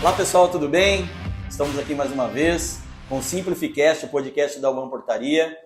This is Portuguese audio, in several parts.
Olá pessoal, tudo bem? Estamos aqui mais uma vez com o Simplificast, o podcast da One Portaria.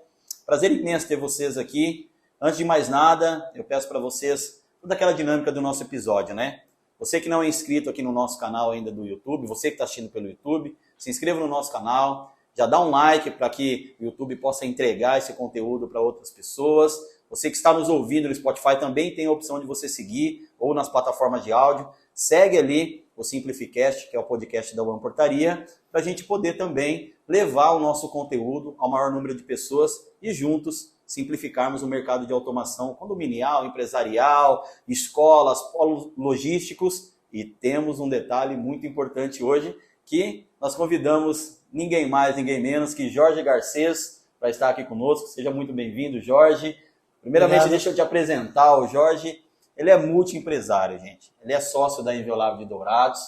Prazer imenso ter vocês aqui. Antes de mais nada, eu peço para vocês toda aquela dinâmica do nosso episódio, né? Você que não é inscrito aqui no nosso canal ainda do YouTube, você que está assistindo pelo YouTube, se inscreva no nosso canal, já dá um like para que o YouTube possa entregar esse conteúdo para outras pessoas. Você que está nos ouvindo no Spotify também tem a opção de você seguir, ou nas plataformas de áudio. Segue ali o Simplificast, que é o podcast da One Portaria, para a gente poder também levar o nosso conteúdo ao maior número de pessoas e juntos simplificarmos o mercado de automação condominial, empresarial, escolas, polos logísticos. E temos um detalhe muito importante hoje, que nós convidamos ninguém mais, ninguém menos que Jorge Garcês para estar aqui conosco. Seja muito bem-vindo, Jorge. Primeiramente, obrigado. Deixa eu te apresentar. O Jorge, ele é multiempresário, gente. Ele é sócio da Inviolável de Dourados,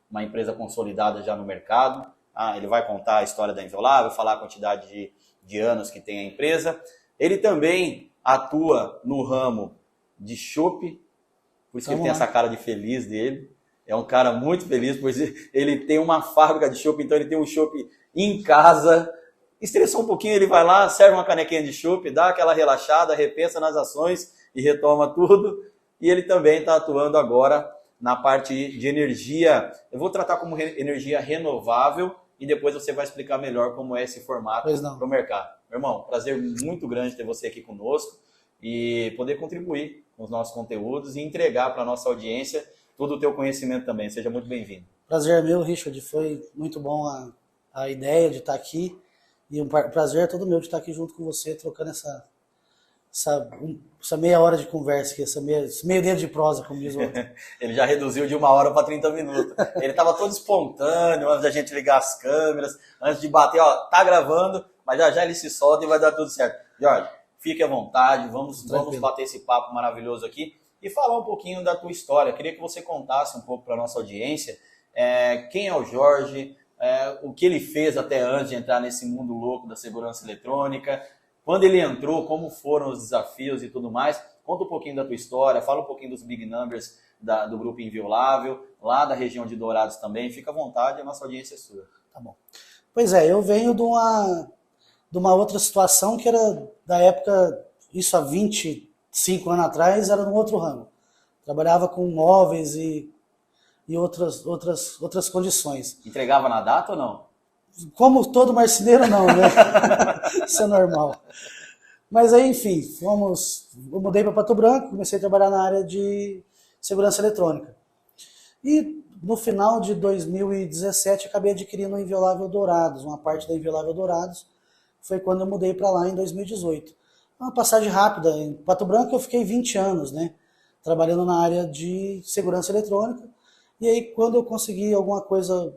uma empresa consolidada já no mercado. Ele vai contar a história da Inviolável, falar a quantidade de anos que tem a empresa. Ele também atua no ramo de chopp, por isso que ele tem essa cara de feliz dele. É um cara muito feliz, pois ele tem uma fábrica de chopp, então ele tem um chopp em casa. Estressou um pouquinho, ele vai lá, serve uma canequinha de chopp, dá aquela relaxada, repensa nas ações e retoma tudo. E ele também está atuando agora na parte de energia. Eu vou tratar como energia renovável e depois você vai explicar melhor como é esse formato para o mercado. Meu irmão, prazer muito grande ter você aqui conosco e poder contribuir com os nossos conteúdos e entregar para a nossa audiência todo o teu conhecimento também. Seja muito bem-vindo. Prazer é meu, Richard. Foi muito bom a ideia de estar aqui e um prazer é todo meu de estar aqui junto com você, trocando essa meia hora de conversa aqui, esse meio dedo de prosa, como diz o outro. Ele já reduziu de 1 hora para 30 minutos. Ele estava todo espontâneo antes da gente ligar as câmeras, antes de bater, ó, tá gravando, mas já ele se solta e vai dar tudo certo. Jorge, fique à vontade, vamos bater esse papo maravilhoso aqui e falar um pouquinho da tua história. Eu queria que você contasse um pouco para a nossa audiência quem é o Jorge, o que ele fez até antes de entrar nesse mundo louco da segurança eletrônica. Quando ele entrou, como foram os desafios e tudo mais. Conta um pouquinho da tua história, fala um pouquinho dos big numbers do Grupo Inviolável, lá da região de Dourados também. Fica à vontade, a nossa audiência é sua. Tá bom. Pois é, eu venho de uma outra situação que era da época, isso há 25 anos atrás, era num outro ramo. Trabalhava com móveis e outras condições. Entregava na data ou não? Como todo marceneiro, não, né? Isso é normal. Mas aí, enfim, eu mudei para Pato Branco, comecei a trabalhar na área de segurança eletrônica. E no final de 2017, acabei adquirindo a Inviolável Dourados, uma parte da Inviolável Dourados. Foi quando eu mudei para lá em 2018. Uma passagem rápida. Em Pato Branco eu fiquei 20 anos, né? Trabalhando na área de segurança eletrônica. E aí, quando eu consegui alguma coisa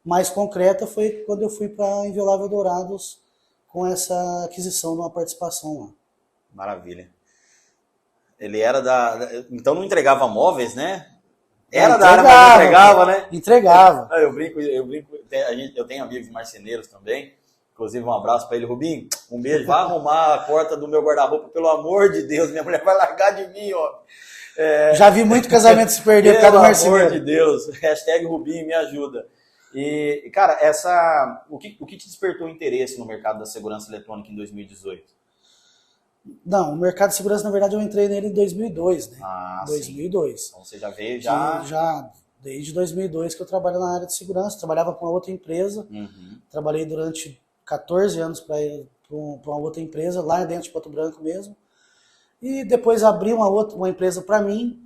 mais concreta, foi quando eu fui para Inviolável Dourados com essa aquisição de uma participação lá. Maravilha. Ele era então não entregava móveis, né? Era da área, mas não entregava, né? Entregava. Eu brinco, eu tenho amigos marceneiros também. Inclusive, um abraço para ele, Rubinho. Um beijo. Vai arrumar a porta do meu guarda-roupa, pelo amor de Deus. Minha mulher vai largar de mim, ó. Já vi muito casamento se perder por causa do marceneiro. Pelo amor de Deus. Hashtag Rubinho, me ajuda. E, cara, o que te despertou interesse no mercado da segurança eletrônica em 2018? Não, o mercado de segurança, na verdade, eu entrei nele em 2002, né? 2002. Sim. Então você já veio Já desde 2002 que eu trabalho na área de segurança. Trabalhava com uma outra empresa. Trabalhei durante 14 anos para uma outra empresa, lá dentro de Pato Branco mesmo. E depois abri uma empresa para mim,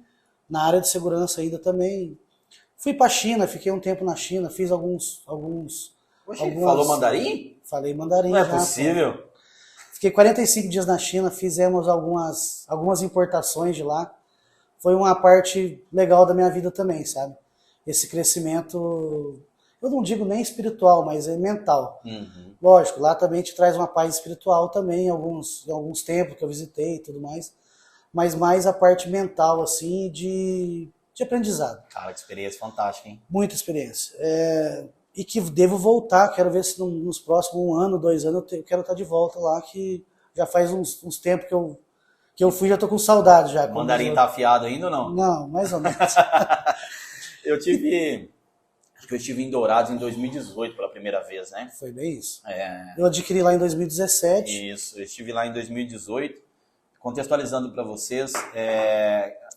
na área de segurança ainda também. Fui para a China, fiquei um tempo na China, fiz alguns falou mandarim? Falei mandarim. Não é possível. Fiquei 45 dias na China, fizemos algumas importações de lá. Foi uma parte legal da minha vida também, sabe? Esse crescimento, eu não digo nem espiritual, mas é mental. Lógico, lá também te traz uma paz espiritual também, em alguns templos que eu visitei e tudo mais. Mas mais a parte mental, assim, de aprendizado. Cara, que experiência fantástica, hein? Muita experiência. E que devo voltar, quero ver se nos próximos 1 ano, 2 anos, eu quero estar de volta lá, que já faz uns tempos que eu fui, já tô com saudade já. O mandarim tá afiado ainda ou não? Não, mais ou menos. Eu tive Acho que eu estive em Dourados em 2018 pela primeira vez, né? Foi bem isso. É, Eu adquiri lá em 2017. isso, eu estive lá em 2018. Contextualizando para vocês,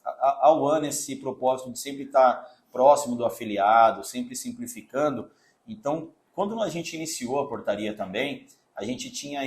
a One, esse propósito de sempre estar próximo do afiliado, sempre simplificando. Então, quando a gente iniciou a portaria também, a gente tinha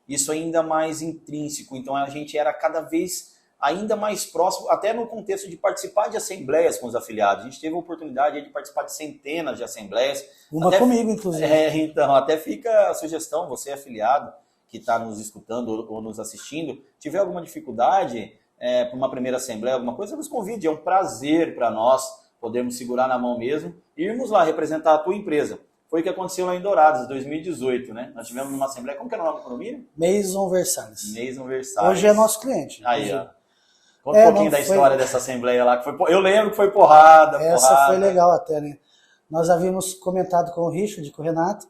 isso ainda mais intrínseco. Então, a gente era cada vez ainda mais próximo, até no contexto de participar de assembleias com os afiliados. A gente teve a oportunidade de participar de centenas de assembleias. Uma até, comigo, inclusive. Então, até fica a sugestão, você afiliado, que está nos escutando ou nos assistindo, tiver alguma dificuldade para uma primeira assembleia, alguma coisa, nos convide. É um prazer para nós podermos segurar na mão mesmo e irmos lá representar a tua empresa. Foi o que aconteceu lá em Dourados, em 2018, né? Nós tivemos uma assembleia, como que era o nome do condomínio? Maison Versalhes. Maison Versalhes. Hoje é nosso cliente. Aí, ó. Conta um pouquinho da história dessa assembleia lá. Eu lembro que foi porrada. Essa foi legal até, né? Nós havíamos comentado com o Richard, com o Renato.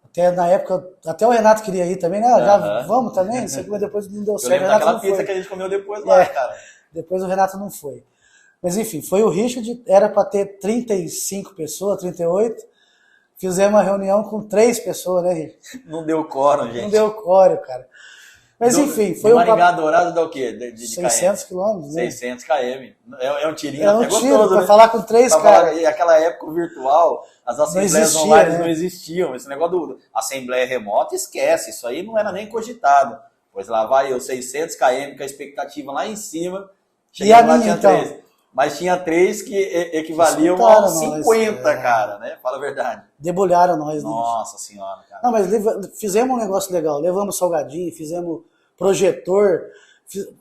Até na época, até o Renato queria ir também, né? Já vamos também, depois não deu certo. Eu lembro daquela pizza que a gente comeu depois lá, cara. Depois o Renato não foi. Mas enfim, foi o Richard, era para ter 35 pessoas, 38. Fizemos uma reunião com 3 pessoas, né, Richard? Não deu quórum, gente. Não deu quórum, cara. Mas enfim, foi Maringá Dourado dá o quê? De 600 quilômetros, né? 600 km. É um tirinho até gostoso, pra né? falar com 3 caras. E aquela época virtual, as assembleias online não existiam. Esse negócio do assembleia remota, esquece. Isso aí não era nem cogitado. Pois lá vai eu, 600 km, com a expectativa lá em cima. E a minha, então? 3. Mas tinha 3 que equivaliam a 50, cara, né? Fala a verdade. Debulharam nós, né? Nossa senhora, cara. Não, mas fizemos um negócio legal. Levamos salgadinho, fizemos projetor.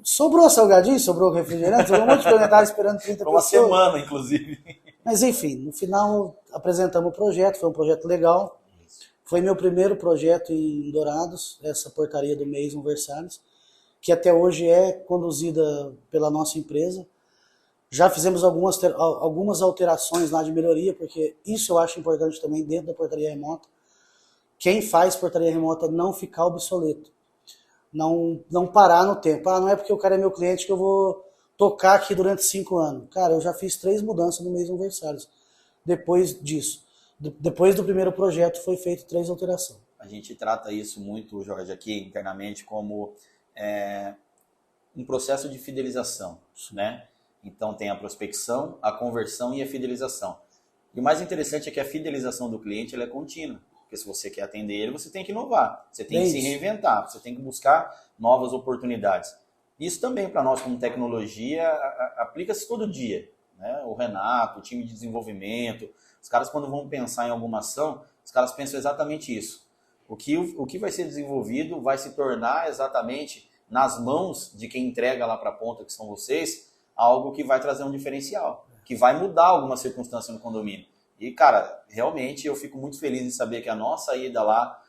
Sobrou salgadinho, sobrou refrigerante, sobrou um monte de comentário esperando 30 pessoas. Foi uma semana, inclusive. Mas enfim, no final apresentamos o projeto, foi um projeto legal. Foi meu primeiro projeto em Dourados, essa portaria do Maison Versalhes, que até hoje é conduzida pela nossa empresa. Já fizemos algumas alterações lá de melhoria, porque isso eu acho importante também dentro da portaria remota. Quem faz portaria remota não ficar obsoleto. Não parar no tempo. Não é porque o cara é meu cliente que eu vou tocar aqui durante 5 anos. Cara, eu já fiz 3 mudanças no Maison Versalhes. Depois disso. Depois do primeiro projeto foi feito 3 alterações. A gente trata isso muito, Jorge, aqui internamente como um processo de fidelização, né? Então tem a prospecção, a conversão e a fidelização. E o mais interessante é que a fidelização do cliente ela é contínua. Porque se você quer atender ele, você tem que inovar, você tem que se reinventar, você tem que buscar novas oportunidades. Isso também para nós como tecnologia aplica-se todo dia, né? O Renato, o time de desenvolvimento, os caras quando vão pensar em alguma ação, os caras pensam exatamente isso. O que vai ser desenvolvido vai se tornar exatamente nas mãos de quem entrega lá para a ponta, que são vocês, algo que vai trazer um diferencial, que vai mudar alguma circunstância no condomínio. E, cara, realmente eu fico muito feliz em saber que a nossa ida lá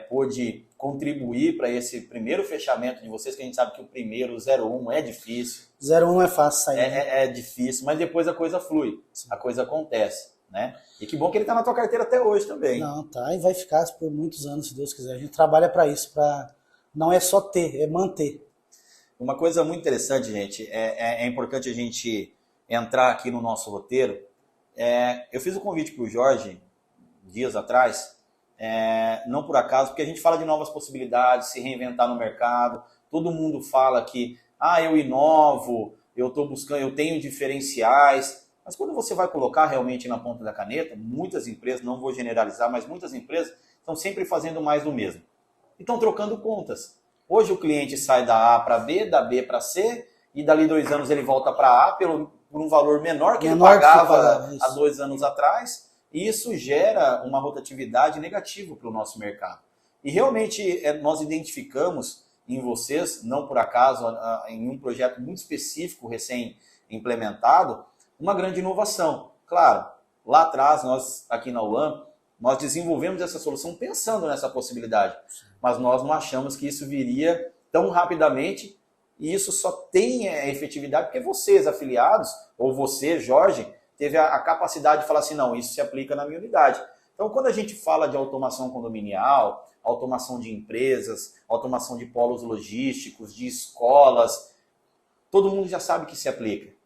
pôde contribuir para esse primeiro fechamento de vocês, que a gente sabe que o primeiro, 01, é difícil. 01 é fácil sair. É difícil, mas depois a coisa flui, a coisa acontece, né? E que bom que ele está na tua carteira até hoje também. Não, tá, e vai ficar por muitos anos, se Deus quiser. A gente trabalha para isso, não é só ter, é manter. Uma coisa muito interessante, gente, é importante a gente entrar aqui no nosso roteiro. Eu fiz o convite para o Jorge dias atrás, não por acaso, porque a gente fala de novas possibilidades, se reinventar no mercado. Todo mundo fala que eu inovo, eu estou buscando, eu tenho diferenciais. Mas quando você vai colocar realmente na ponta da caneta, muitas empresas, não vou generalizar, mas muitas empresas estão sempre fazendo mais do mesmo. E estão trocando contas. Hoje o cliente sai da A para B, da B para C, e dali 2 anos ele volta para A por um valor menor que ele pagava há 2 anos atrás, e isso gera uma rotatividade negativa para o nosso mercado. E realmente nós identificamos em vocês, não por acaso, em um projeto muito específico, recém-implementado, uma grande inovação. Claro, lá atrás, nós aqui na UAM, nós desenvolvemos essa solução pensando nessa possibilidade, mas nós não achamos que isso viria tão rapidamente, e isso só tem efetividade porque vocês, afiliados, ou você, Jorge, teve a capacidade de falar assim, não, isso se aplica na minha unidade. Então, quando a gente fala de automação condominial, automação de empresas, automação de polos logísticos, de escolas, todo mundo já sabe que se aplica.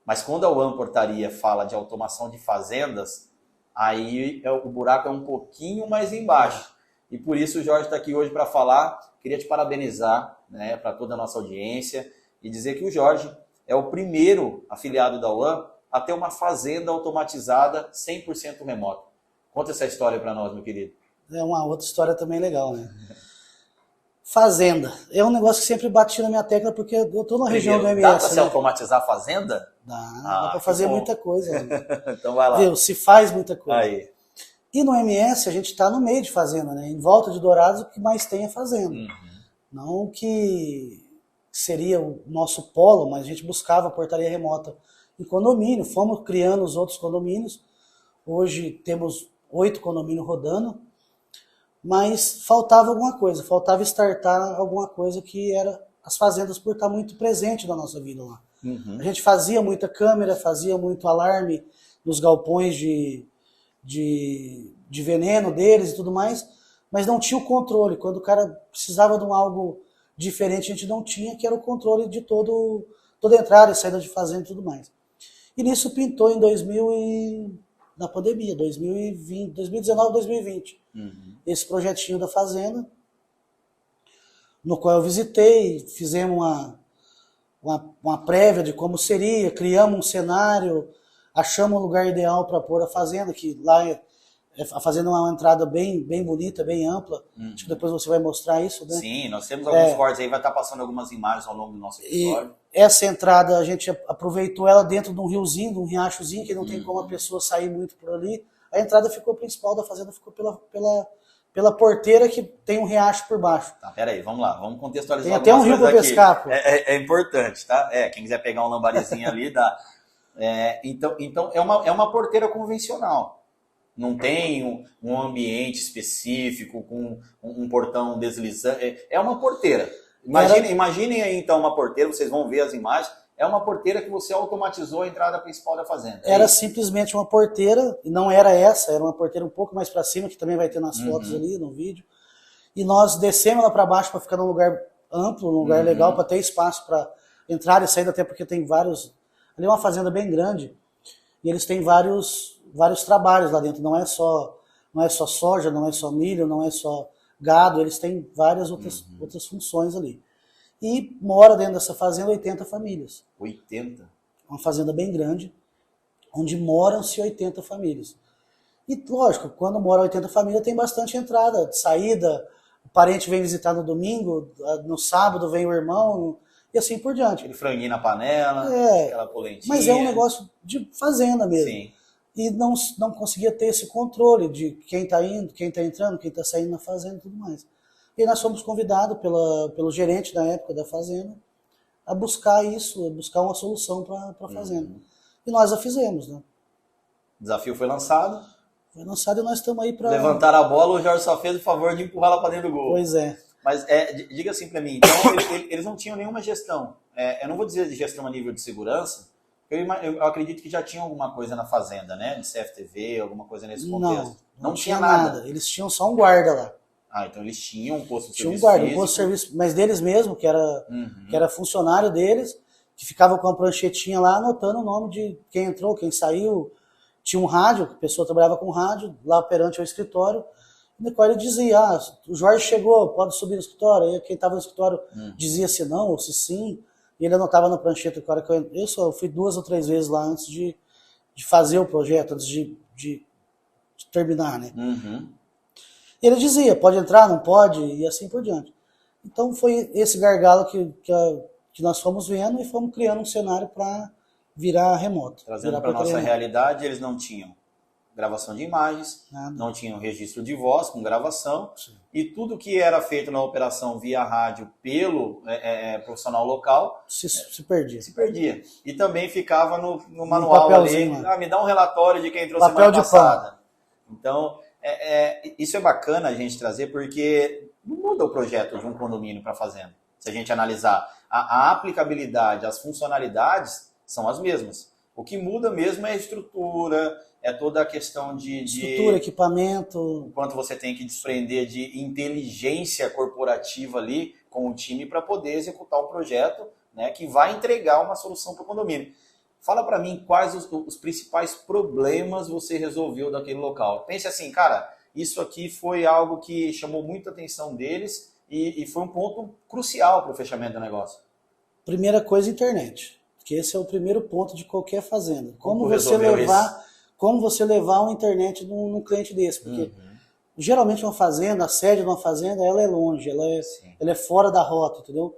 Mas quando a One Portaria fala de automação de fazendas, aí o buraco é um pouquinho mais embaixo. E por isso o Jorge está aqui hoje para falar. Queria te parabenizar, né, para toda a nossa audiência e dizer que o Jorge é o primeiro afiliado da One a ter uma fazenda automatizada 100% remota. Conta essa história para nós, meu querido. É uma outra história também legal, né? Fazenda. É um negócio que sempre bati na minha tecla, porque eu estou na região do MS. Dá para se automatizar a fazenda? Dá para fazer muita coisa. Né? Então vai lá. Viu? Se faz muita coisa. Aí. E no MS a gente está no meio de fazenda, né? Em volta de Dourados o que mais tem é fazenda. Não que seria o nosso polo, mas a gente buscava portaria remota em condomínio, fomos criando os outros condomínios. Hoje temos 8 condomínios rodando, mas faltava alguma coisa, faltava startar alguma coisa que era as fazendas por estar muito presente na nossa vida lá. A gente fazia muita câmera, fazia muito alarme nos galpões de veneno deles e tudo mais, mas não tinha o controle. Quando o cara precisava de algo diferente, a gente não tinha, que era o controle de toda a entrada e saída de fazenda e tudo mais. E nisso pintou em na pandemia, 2020, 2019, 2020. Esse projetinho da fazenda, no qual eu visitei, fizemos uma prévia de como seria, criamos um cenário, achamos um lugar ideal para pôr a fazenda, que lá a fazenda é uma entrada bem bonita, bem ampla. Acho que depois você vai mostrar isso, né? Sim, nós temos alguns cortes aí, vai estar passando algumas imagens ao longo do nosso episódio. E essa entrada, a gente aproveitou ela dentro de um riozinho, de um riachozinho, que não tem como a pessoa sair muito por ali. A entrada ficou principal da fazenda, ficou pela porteira que tem um riacho por baixo. Tá, peraí, vamos lá, vamos contextualizar. Tem até um rio para pescar, pô. É importante, tá? Quem quiser pegar um lambarizinho ali, dá. Então é uma porteira convencional. Não tem um ambiente específico com um portão deslizante. É uma porteira. Imaginem aí então uma porteira, vocês vão ver as imagens. É uma porteira que você automatizou a entrada principal da fazenda. Era simplesmente uma porteira, e não era essa, era uma porteira um pouco mais para cima, que também vai ter nas fotos ali, no vídeo. E nós descemos ela para baixo para ficar num lugar amplo, num lugar legal, para ter espaço para entrar e sair, até porque tem vários... Ali é uma fazenda bem grande, e eles têm vários trabalhos lá dentro. Não é só soja, não é só milho, não é só gado, eles têm várias outras funções ali. E mora dentro dessa fazenda 80 famílias. 80? Uma fazenda bem grande, onde moram-se 80 famílias. E, lógico, quando mora 80 famílias, tem bastante entrada, saída, o parente vem visitar no domingo, no sábado vem o irmão, e assim por diante. Aquele franguinho na panela, aquela polentinha. Mas é um negócio de fazenda mesmo. Sim. E não conseguia ter esse controle de quem está indo, quem está entrando, quem está saindo na fazenda e tudo mais. E nós fomos convidados pelo gerente da época da fazenda a buscar isso, a buscar uma solução para a fazenda. E nós a fizemos, né? O desafio foi lançado. Foi lançado e nós estamos aí para... Levantar a bola, o Jorge só fez o favor de empurrar ela para dentro do gol. Pois é. Mas diga assim para mim, então eles não tinham nenhuma gestão. Eu não vou dizer de gestão a nível de segurança, eu acredito que já tinha alguma coisa na fazenda, né? De CFTV, alguma coisa nesse contexto. Não tinha nada. Eles tinham só um guarda lá. Então eles tinham um posto de serviço. Tinha um guarda, um posto de serviço, mas deles mesmo, que era funcionário deles, que ficava com a pranchetinha lá anotando o nome de quem entrou, quem saiu. Tinha um rádio, a pessoa trabalhava com rádio, lá perante o escritório, no qual ele dizia, o Jorge chegou, pode subir no escritório. Aí quem estava no escritório dizia se não ou se sim, e ele anotava na prancheta. Eu fui 2 ou 3 vezes lá antes de fazer o projeto, antes de terminar, né? E ele dizia, pode entrar, não pode, e assim por diante. Então foi esse gargalo que nós fomos vendo e fomos criando um cenário para virar remoto. Trazendo para a nossa realidade, eles não tinham gravação de imagens, não tinham registro de voz com gravação, e tudo que era feito na operação via rádio pelo profissional local se perdia. Se perdia. E também ficava no manual ali, me dá um relatório de quem entrou semana passada. Então, isso é bacana a gente trazer, porque não muda o projeto de um condomínio para fazenda. Se a gente analisar a aplicabilidade, as funcionalidades são as mesmas. O que muda mesmo é a estrutura, é toda a questão de estrutura, equipamento. Quanto você tem que desprender de inteligência corporativa ali com o time para poder executar um projeto, né, que vai entregar uma solução para o condomínio. Fala para mim quais os principais problemas você resolveu daquele local. Pense assim, cara, isso aqui foi algo que chamou muita atenção deles e foi um ponto crucial para o fechamento do negócio. Primeira coisa, internet. Que esse é o primeiro ponto de qualquer fazenda. Como você levar uma internet num cliente desse? Porque geralmente uma fazenda, a sede de uma fazenda, ela é longe, ela é fora da rota, entendeu?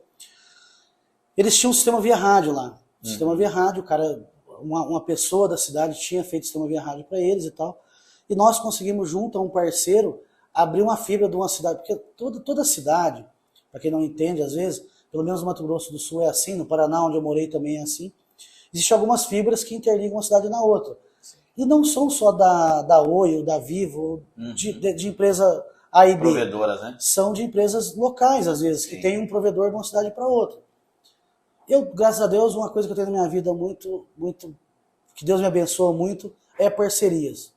Eles tinham um sistema via rádio lá. Sistema via rádio, o cara, uma pessoa da cidade tinha feito sistema via rádio para eles e tal. E nós conseguimos, junto a um parceiro, abrir uma fibra de uma cidade. Porque toda cidade, para quem não entende, às vezes, pelo menos no Mato Grosso do Sul é assim, no Paraná, onde eu morei, também é assim. Existem algumas fibras que interligam uma cidade na outra. Sim. E não são só da Oi ou da Vivo, de empresa A e B. Provedoras, né? São de empresas locais, às vezes, que tem um provedor de uma cidade para outra. Eu, graças a Deus, uma coisa que eu tenho na minha vida que Deus me abençoa muito, é parcerias.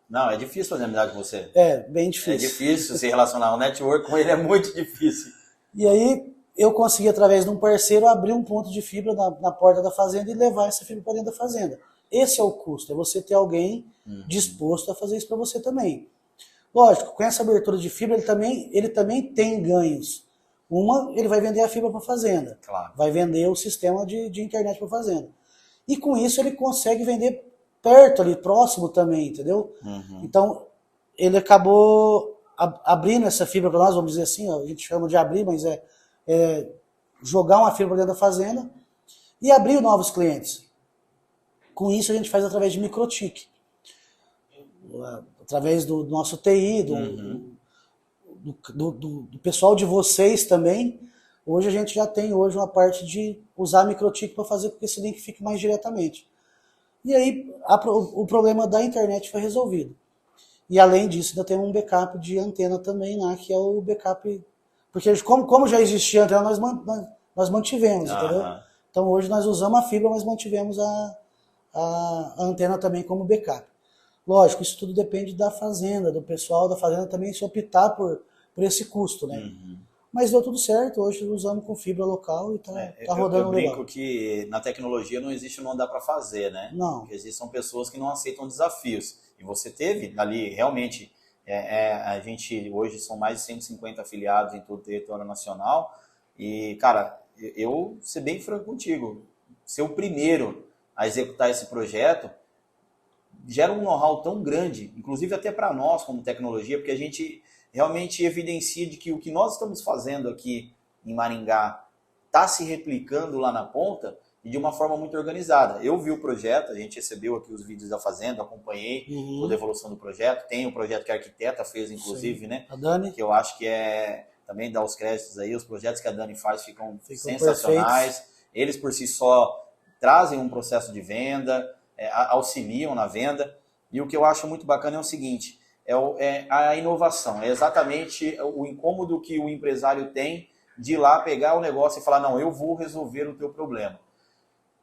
Não, é difícil fazer amizade com você. É, bem difícil. É difícil se relacionar. O network com ele é muito difícil. E aí, eu consegui, através de um parceiro, abrir um ponto de fibra na porta da fazenda e levar essa fibra para dentro da fazenda. Esse é o custo, é você ter alguém disposto a fazer isso para você também. Lógico, com essa abertura de fibra, ele também tem ganhos. Ele vai vender a fibra para a fazenda. Claro. Vai vender o sistema de internet para a fazenda. E com isso ele consegue vender perto ali, próximo também, entendeu? Então, ele acabou abrindo essa fibra para nós, vamos dizer assim, a gente chama de abrir, mas é jogar uma fibra dentro da fazenda e abrir novos clientes. Com isso a gente faz através de microtik. Através do nosso TI, do pessoal de vocês também. Hoje a gente já tem uma parte de usar microtik para fazer com que esse link fique mais diretamente. E aí o problema da internet foi resolvido. E além disso, ainda tem um backup de antena também lá, que é o backup. Porque como já existia a antena, nós mantivemos, entendeu? Então hoje nós usamos a fibra, mas mantivemos a antena também como backup. Lógico, isso tudo depende da fazenda, do pessoal da fazenda também se optar por esse custo, né? Mas deu tudo certo, hoje usamos com fibra local e tá rodando legal. Eu brinco que na tecnologia não existe não dá para fazer, né? Não. Porque existem pessoas que não aceitam desafios. E você teve ali, realmente, a gente hoje são mais de 150 afiliados em todo o território nacional. E, cara, eu ser bem franco contigo, ser o primeiro a executar esse projeto gera um know-how tão grande, inclusive até para nós como tecnologia, porque a gente realmente evidencia de que o que nós estamos fazendo aqui em Maringá está se replicando lá na ponta e de uma forma muito organizada. Eu vi o projeto, a gente recebeu aqui os vídeos da fazenda, acompanhei toda a evolução do projeto, tem o projeto que a arquiteta fez, inclusive, né? A Dani. Que eu acho que também dá os créditos aí, os projetos que a Dani faz ficam sensacionais. Perfeitos. Eles por si só trazem um processo de venda, auxiliam na venda, e o que eu acho muito bacana é o seguinte, a inovação, é exatamente o incômodo que o empresário tem de ir lá pegar o negócio e falar, não, eu vou resolver o teu problema.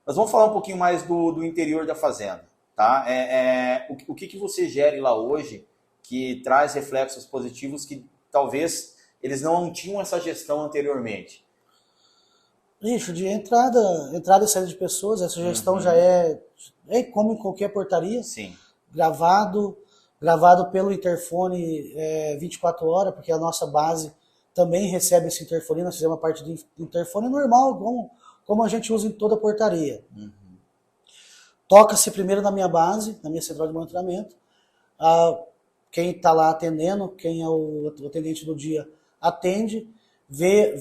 Nós vamos falar um pouquinho mais do interior da fazenda, tá? O que você gere lá hoje que traz reflexos positivos que talvez eles não tinham essa gestão anteriormente? Isso, de entrada e saída de pessoas, essa gestão já é como em qualquer portaria. Sim. Gravado pelo interfone 24 horas, porque a nossa base também recebe esse interfone, nós fizemos a parte de interfone normal, como a gente usa em toda a portaria. Toca-se primeiro na minha base, na minha central de monitoramento, quem está lá atendendo, quem é o atendente do dia, atende, vê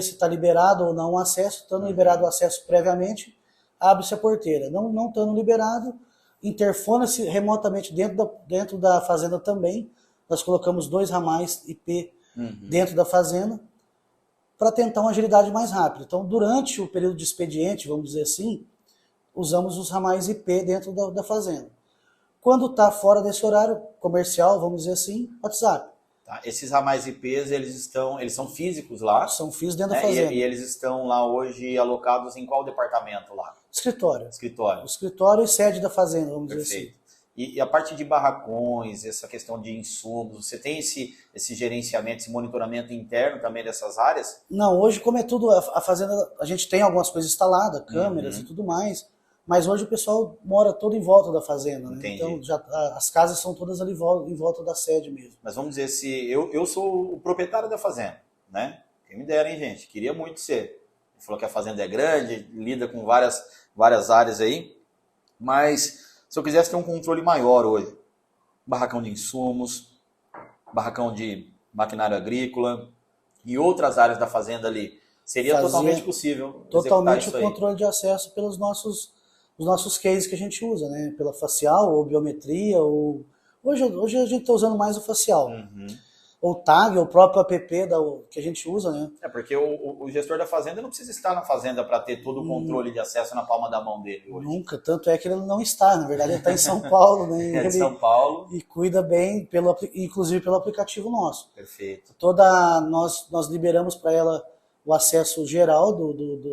se está liberado ou não o acesso. Estando liberado o acesso previamente, abre-se a porteira. Não estando liberado, interfona-se remotamente dentro da fazenda também. Nós colocamos 2 ramais IP dentro da fazenda para tentar uma agilidade mais rápida. Então, durante o período de expediente, vamos dizer assim, usamos os ramais IP dentro da fazenda. Quando está fora desse horário comercial, vamos dizer assim, WhatsApp. Tá, esses ramais IPs, eles são físicos lá? São físicos dentro da fazenda. E eles estão lá hoje alocados em qual departamento lá? Escritório. Escritório. O escritório e sede da fazenda, vamos Perfeito. dizer assim. E a parte de barracões, essa questão de insumos, você tem esse gerenciamento, esse monitoramento interno também dessas áreas? Não, hoje como é tudo, a fazenda, a gente tem algumas coisas instaladas, câmeras e tudo mais, Mas hoje o pessoal mora todo em volta da fazenda, né? Entendi. Então as casas são todas ali em volta da sede mesmo. Mas vamos dizer, se eu sou o proprietário da fazenda, né? Quem me dera, hein, gente? Queria muito ser. Ele falou que a fazenda é grande, lida com várias áreas aí. Mas se eu quisesse ter um controle maior hoje, barracão de insumos, barracão de maquinário agrícola e outras áreas da fazenda ali, seria totalmente possível totalmente executar o isso aí. controle de acesso pelos os nossos cases que a gente usa, né? Pela facial ou biometria. Hoje a gente está usando mais o facial. Ou tag, o próprio app que a gente usa, né? É porque o gestor da fazenda não precisa estar na fazenda para ter todo o controle de acesso na palma da mão dele hoje. Nunca, tanto é que ele não está, na verdade ele está em São Paulo, né? É de São Paulo. E cuida bem, inclusive pelo aplicativo nosso. Perfeito. Nós liberamos para ela o acesso geral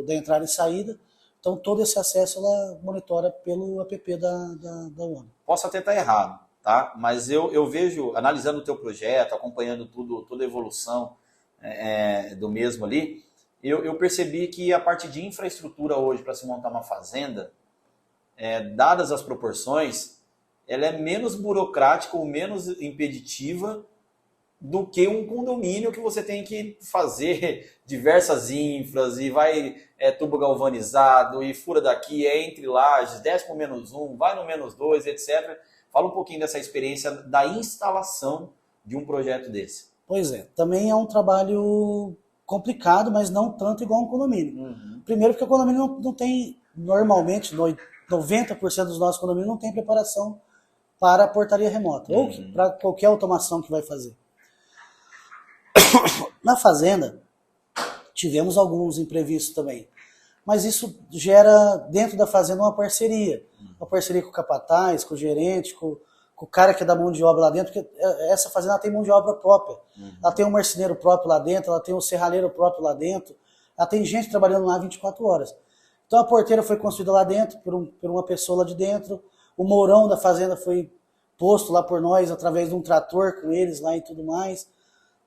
da entrada e saída, então todo esse acesso ela monitora pelo app da ONU. Posso até estar errado, tá? Mas eu vejo, analisando o teu projeto, acompanhando toda a evolução do mesmo ali, eu percebi que a parte de infraestrutura hoje para se montar uma fazenda, dadas as proporções, ela é menos burocrática ou menos impeditiva do que um condomínio que você tem que fazer diversas infras e vai tubo galvanizado e fura daqui, entre lajes, desce para o -1, vai no -2, etc. Fala um pouquinho dessa experiência da instalação de um projeto desse. Pois é, também é um trabalho complicado, mas não tanto igual um condomínio. Primeiro porque o condomínio não tem, normalmente, 90% dos nossos condomínios não tem preparação para a portaria remota, ou para qualquer automação que vai fazer. Na fazenda, tivemos alguns imprevistos também, mas isso gera dentro da fazenda uma parceria com o capataz, com o gerente, com o cara que é da mão de obra lá dentro, porque essa fazenda ela tem mão de obra própria, ela tem um marceneiro próprio lá dentro, ela tem um serralheiro próprio lá dentro, ela tem gente trabalhando lá 24 horas. Então a porteira foi construída lá dentro por uma pessoa lá de dentro, o mourão da fazenda foi posto lá por nós através de um trator com eles lá e tudo mais.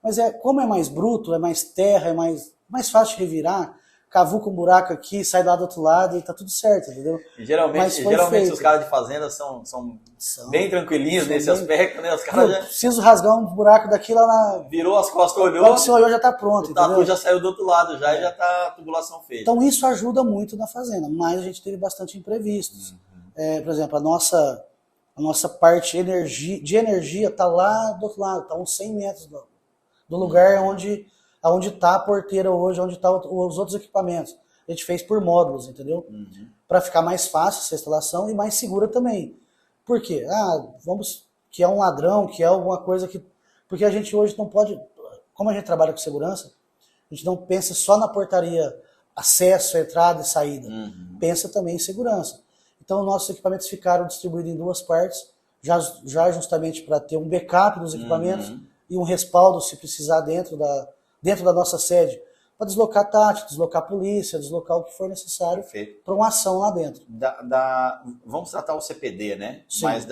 Mas como é mais bruto, é mais terra, é mais fácil de revirar, cavuca um buraco aqui, sai lá do outro lado e tá tudo certo, entendeu? E geralmente os caras de fazenda são bem tranquilinhos nesse aspecto, né? Os caras já... Preciso rasgar um buraco daqui lá na... Virou as costas, olhou... Quando você olhou já tá pronto, o tatu já saiu do outro lado, já tá a tubulação feita. Então isso ajuda muito na fazenda, mas a gente teve bastante imprevistos. Por exemplo, a nossa parte de energia tá lá do outro lado, tá uns 100 metros do lugar onde está a porteira hoje, onde estão os outros equipamentos. A gente fez por módulos, entendeu? Para ficar mais fácil essa instalação e mais segura também. Por quê? Que é um ladrão, que é alguma coisa que... Porque a gente hoje não pode... Como a gente trabalha com segurança, a gente não pensa só na portaria, acesso, entrada e saída. Pensa também em segurança. Então, nossos equipamentos ficaram distribuídos em 2 partes, já justamente para ter um backup dos equipamentos, e um respaldo se precisar dentro da nossa sede, para deslocar tático, deslocar polícia, deslocar o que for necessário para uma ação lá dentro. Vamos tratar o CPD, né? Sim. Mas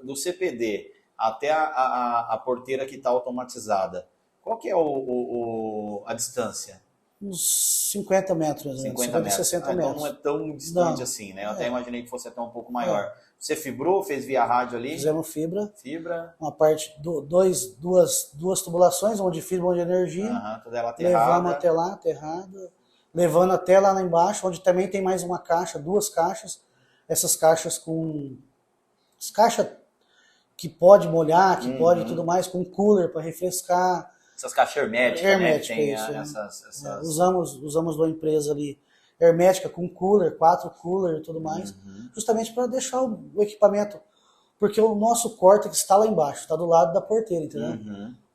do CPD até a porteira que está automatizada, qual que é a distância? Uns 50 metros, 50 metros. 60 metros. Então não é tão distante assim, né? Eu até imaginei que fosse até um pouco maior. Você fibrou, fez via rádio ali? Fizemos fibra. Fibra. Uma parte, duas tubulações, uma de fibra, uma de energia. Toda ela aterrada. Levamos até lá, aterrada. Levando até lá embaixo, onde também tem mais uma caixa, 2 caixas. Essas caixas caixa que pode molhar, que pode tudo mais, com cooler para refrescar. Essas caixas herméticas, né? Tem essas... Usamos uma empresa ali hermética com cooler, 4 cooler e tudo mais, justamente para deixar o equipamento, porque o nosso córtex está lá embaixo, está do lado da porteira, entendeu?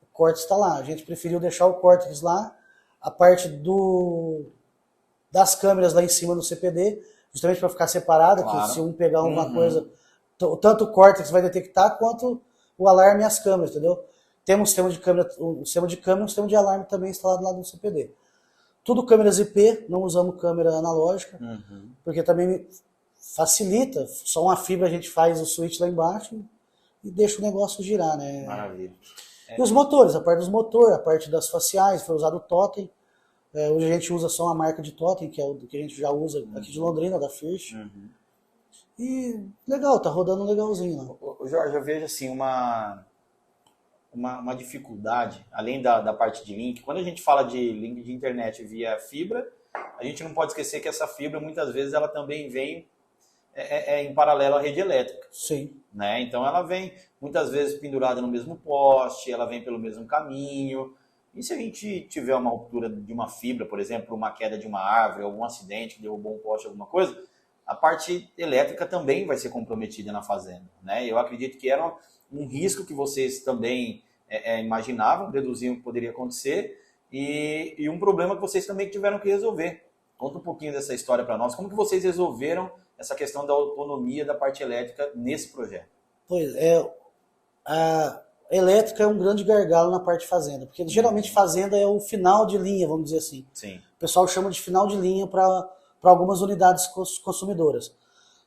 O córtex está lá, a gente preferiu deixar o córtex lá, a parte das câmeras lá em cima do CPD, justamente para ficar separado, claro. Que se um pegar alguma coisa, tanto o córtex vai detectar quanto o alarme e as câmeras, entendeu? Temos um sistema de câmera e um sistema de alarme também instalado lá no CPD. Tudo câmeras IP, não usamos câmera analógica, porque também facilita. Só uma fibra a gente faz o switch lá embaixo e deixa o negócio girar, né? Maravilha. E os motores, a parte dos motores, a parte das faciais, foi usado o Totem. Hoje a gente usa só uma marca de Totem, que é o que a gente já usa aqui de Londrina, da First. E legal, tá rodando legalzinho lá. Ô, Jorge, eu vejo assim uma dificuldade, além da parte de link. Quando a gente fala de link de internet via fibra, a gente não pode esquecer que essa fibra, muitas vezes, ela também vem em paralelo à rede elétrica. Sim. Né? Então ela vem muitas vezes pendurada no mesmo poste, ela vem pelo mesmo caminho. E se a gente tiver uma ruptura de uma fibra, por exemplo, uma queda de uma árvore, algum acidente que derrubou um poste, alguma coisa, a parte elétrica também vai ser comprometida na fazenda. Né? Eu acredito que era um risco que vocês também imaginavam, deduziam que poderia acontecer, e um problema que vocês também tiveram que resolver. Conta um pouquinho dessa história para nós. Como que vocês resolveram essa questão da autonomia da parte elétrica nesse projeto? Pois é, a elétrica é um grande gargalo na parte de fazenda, porque geralmente fazenda é o final de linha, vamos dizer assim. Sim. O pessoal chama de final de linha para algumas unidades consumidoras.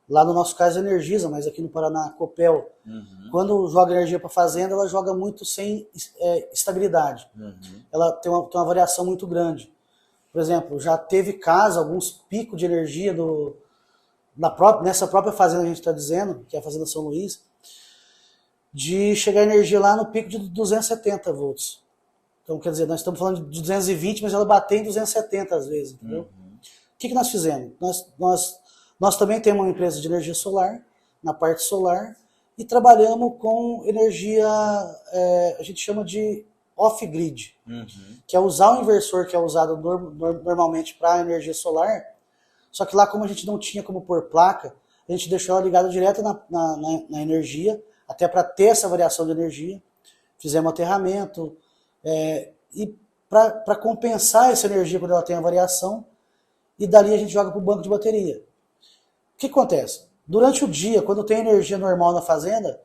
Lá no nosso caso é Energisa, mas aqui no Paraná, a Copel, quando joga energia para a fazenda, ela joga muito sem estabilidade. Ela tem uma variação muito grande. Por exemplo, já teve caso, alguns picos de energia nessa própria fazenda que a gente está dizendo, que é a Fazenda São Luís, de chegar energia lá no pico de 270 volts. Então, quer dizer, nós estamos falando de 220, mas ela bateu em 270 às vezes, entendeu? O que nós fizemos? Nós também temos uma empresa de energia solar, na parte solar, e trabalhamos com energia, a gente chama de off-grid, que é usar o inversor que é usado normalmente para energia solar, só que lá, como a gente não tinha como pôr placa, a gente deixou ela ligada direto na energia, até para ter essa variação de energia. Fizemos aterramento, e para compensar essa energia quando ela tem a variação, e dali a gente joga para o banco de bateria. O que acontece? Durante o dia, quando tem energia normal na fazenda,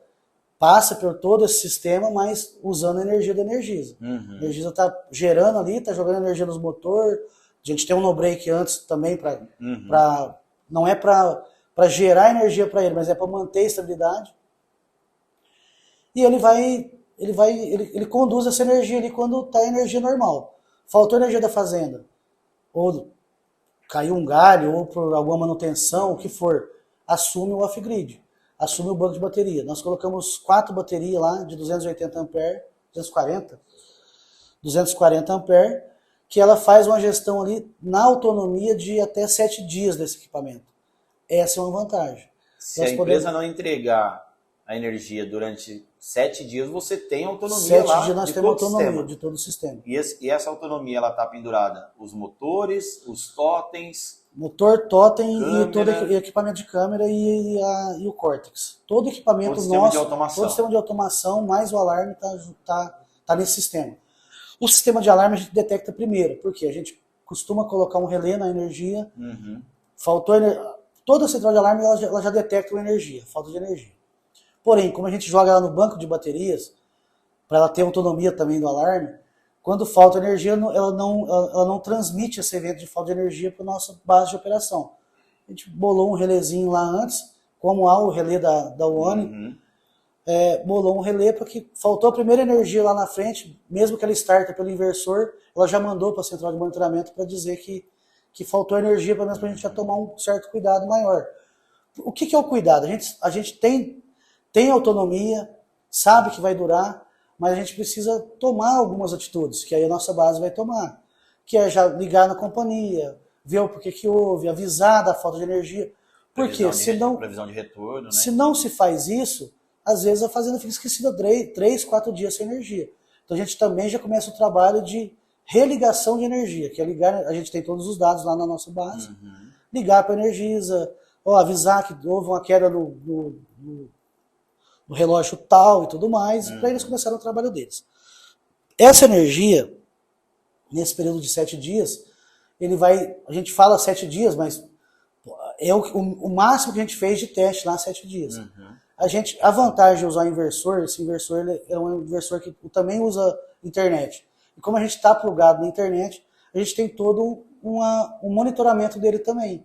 passa por todo esse sistema, mas usando a energia da Energisa. A Energisa está gerando ali, está jogando energia nos motores. A gente tem um no-break antes também, não é para gerar energia para ele, mas é para manter a estabilidade. E ele conduz essa energia ali quando está energia normal. Faltou energia da fazenda, ou caiu um galho, ou por alguma manutenção, o que for, assume o off-grid, assume o banco de bateria. Nós colocamos 4 baterias lá de 280 amperes, 240 amperes, que ela faz uma gestão ali na autonomia de até 7 dias desse equipamento. Essa é uma vantagem. Se a empresa não entregar a energia durante 7 dias, você tem autonomia 7 lá dias nós de temos todo o autonomia sistema. de todo o sistema. E essa autonomia, ela está pendurada, os motores, os totens... Motor, totem câmera, e todo equipamento de câmera e o Cortex. Todo equipamento todo sistema nosso, de automação. todo sistema de automação, mais o alarme tá nesse sistema. O sistema de alarme a gente detecta primeiro, porque a gente costuma colocar um relé na energia, faltou toda a central de alarme ela já detecta a energia, falta de energia. Porém, como a gente joga ela no banco de baterias, para ela ter autonomia também do alarme, quando falta energia, ela não transmite esse evento de falta de energia para a nossa base de operação. A gente bolou um relézinho lá antes, como há o relé da UONI, bolou um relé para que faltou a primeira energia lá na frente, mesmo que ela starte pelo inversor, ela já mandou para a central de monitoramento para dizer que faltou energia, pelo menos para a gente já tomar um certo cuidado maior. O que é o cuidado? A gente tem autonomia, sabe que vai durar, mas a gente precisa tomar algumas atitudes, que aí a nossa base vai tomar, que é já ligar na companhia, ver o porquê que houve, avisar da falta de energia. Porque previsão de retorno, né? Se não se faz isso, às vezes a fazenda fica esquecida 3, 4 dias sem energia. Então a gente também já começa o trabalho de religação de energia, que é ligar, a gente tem todos os dados lá na nossa base, ligar para a Energisa, avisar que houve uma queda no relógio tal e tudo mais, para eles começarem o trabalho deles. Essa energia, nesse período de 7 dias, a gente fala 7 dias, mas é o máximo que a gente fez de teste lá, 7 dias. A vantagem de usar esse inversor é um inversor que também usa internet. E como a gente está plugado na internet, a gente tem todo um monitoramento dele também.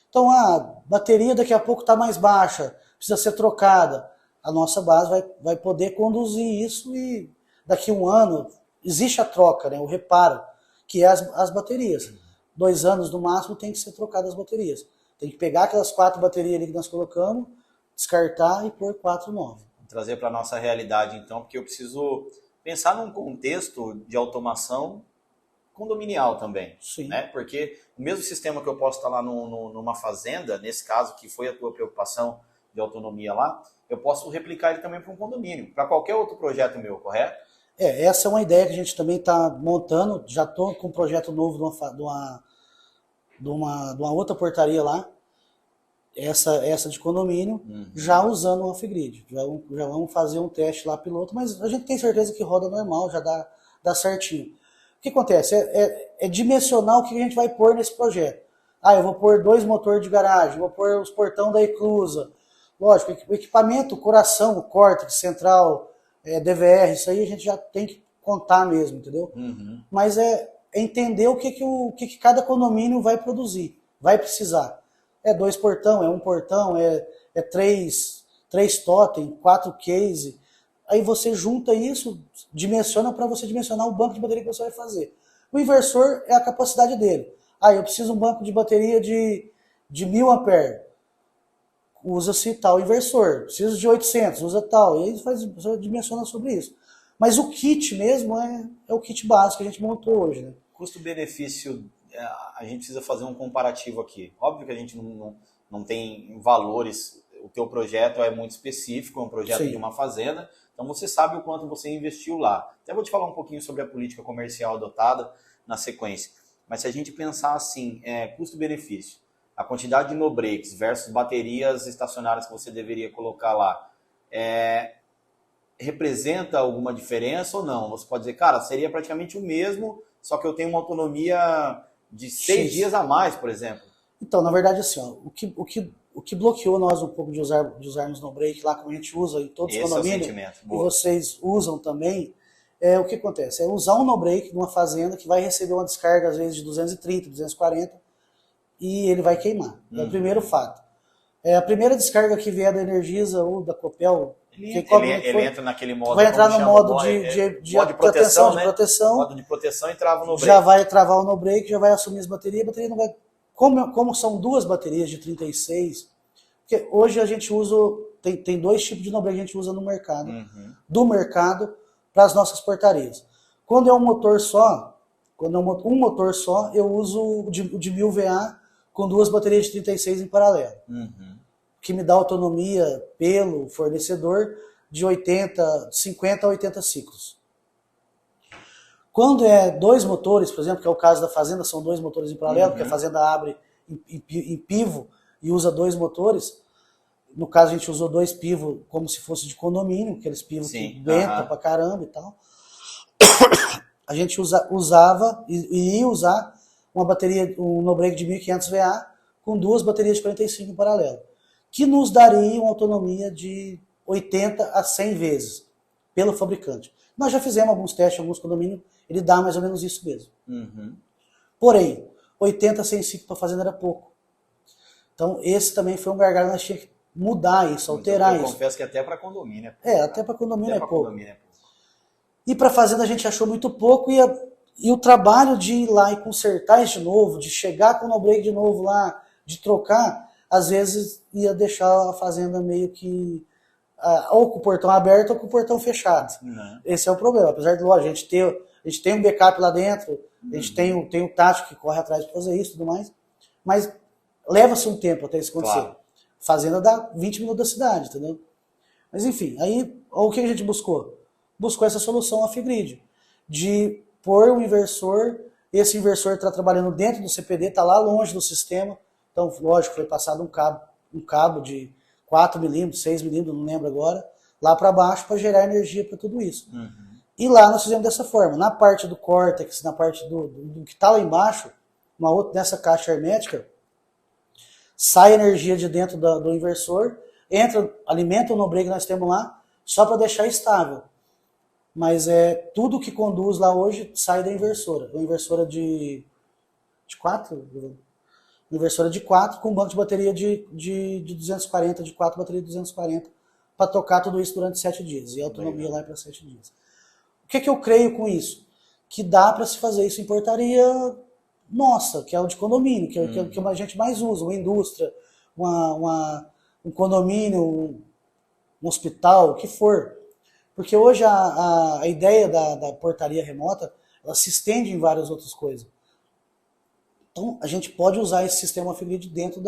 Então, a bateria daqui a pouco está mais baixa, precisa ser trocada. A nossa base vai poder conduzir isso e daqui a um ano existe a troca, né, o reparo, que é as baterias. 2 anos no máximo tem que ser trocadas as baterias. Tem que pegar aquelas 4 baterias ali que nós colocamos, descartar e pôr 4 novas. Trazer para a nossa realidade, então, porque eu preciso pensar num contexto de automação condominial também. Sim. Né? Porque o mesmo sistema que eu posso estar lá numa fazenda, nesse caso, que foi a tua preocupação de autonomia lá, eu posso replicar ele também para um condomínio, para qualquer outro projeto meu, correto? Essa é uma ideia que a gente também está montando. Já estou com um projeto novo de uma outra portaria lá, essa de condomínio, já usando o off-grid. Já vamos fazer um teste lá piloto, mas a gente tem certeza que roda normal, já dá certinho. O que acontece? É dimensionar o que a gente vai pôr nesse projeto. Eu vou pôr 2 motores de garagem, vou pôr os portão da eclusa. Lógico, o equipamento, o coração, o córtex, central, DVR, isso aí a gente já tem que contar mesmo, entendeu? Mas é entender o que cada condomínio vai produzir, vai precisar. 2 portão, 1 portão, 3 totem, 4 case. Aí você junta isso, dimensiona para você dimensionar o banco de bateria que você vai fazer. O inversor é a capacidade dele. Eu preciso de um banco de bateria de 1000 ampere. Usa-se tal inversor. Preciso de 800, usa tal. E aí você dimensiona sobre isso. Mas o kit mesmo é o kit básico que a gente montou hoje. Né? Custo-benefício, a gente precisa fazer um comparativo aqui. Óbvio que a gente não tem valores, o teu projeto é muito específico, é um projeto Sim. de uma fazenda, então você sabe o quanto você investiu lá. Até vou te falar um pouquinho sobre a política comercial adotada na sequência. Mas se a gente pensar assim, custo-benefício, a quantidade de no-breaks versus baterias estacionárias que você deveria colocar lá, representa alguma diferença ou não? Você pode dizer, cara, seria praticamente o mesmo, só que eu tenho uma autonomia de 6 dias a mais, por exemplo. Então, na verdade, assim, o que bloqueou nós um pouco de usarmos no-break lá, como a gente usa em todos os condomínios, e vocês usam também, o que acontece? É usar um no-break numa fazenda que vai receber uma descarga, às vezes, de 230, 240, e ele vai queimar. É o primeiro fato. A primeira descarga que vier da Energisa ou da Copel, ele entra naquele modo. Vai entrar no modo de proteção, né? De proteção. Modo de proteção e trava o no-break. Já vai travar o no-break, já vai assumir as baterias. A bateria não vai. Como são 2 baterias de 36, porque hoje a gente usa. Tem 2 tipos de no-break que a gente usa no mercado. Do mercado para as nossas portarias. Quando é um motor só, eu uso o de 1000 VA com 2 baterias de 36 em paralelo. Que me dá autonomia pelo fornecedor de 50 a 80 ciclos. Quando é 2 motores, por exemplo, que é o caso da fazenda, são 2 motores em paralelo, porque a fazenda abre em pivo e usa 2 motores. No caso, a gente usou 2 pivos como se fosse de condomínio, aqueles pivos que ventam pra caramba e tal. A gente usava e ia usar uma bateria, um no-break de 1500 VA com 2 baterias de 45 em paralelo, que nos daria uma autonomia de 80 a 100 vezes pelo fabricante. Nós já fizemos alguns testes em alguns condomínios, ele dá mais ou menos isso mesmo. Porém, 80 a 100 ciclos para fazenda era pouco. Então, esse também foi um gargalo, nós tínhamos que mudar isso, alterar isso. Eu confesso que até para condomínio até para condomínio é pouco. E para fazenda a gente achou muito pouco, e o trabalho de ir lá e consertar isso de novo, de chegar com o no-break de novo lá, de trocar, às vezes ia deixar a fazenda meio que ou com o portão aberto ou com o portão fechado. Esse é o problema. Apesar de, lógico, a gente tem um backup lá dentro, a gente tem o tático que corre atrás para fazer isso e tudo mais, mas leva-se um tempo até isso acontecer. Claro. Fazenda dá 20 minutos da cidade, entendeu? Mas enfim, aí o que a gente buscou? Buscou essa solução off-grid, de pôr um inversor, esse inversor está trabalhando dentro do CPD, está lá longe do sistema, então, lógico, foi passado um cabo de 4 milímetros, 6 milímetros, não lembro agora, lá para baixo para gerar energia para tudo isso. E lá nós fizemos dessa forma. Na parte do córtex, na parte do que está lá embaixo, nessa caixa hermética, sai energia de dentro do inversor, alimenta o no-break que nós temos lá, só para deixar estável. Mas tudo que conduz lá hoje sai da inversora. Uma inversora de 4? Inversora de 4 com um banco de bateria de 240, de 4 baterias de 240, para tocar tudo isso durante 7 dias. E a autonomia lá é para 7 dias. O que eu creio com isso? Que dá para se fazer isso em portaria nossa, que é o de condomínio, que é o que a gente mais usa, uma indústria, um condomínio, um hospital, o que for. Porque hoje a ideia da portaria remota, ela se estende em várias outras coisas. Então, a gente pode usar esse sistema off-grid dentro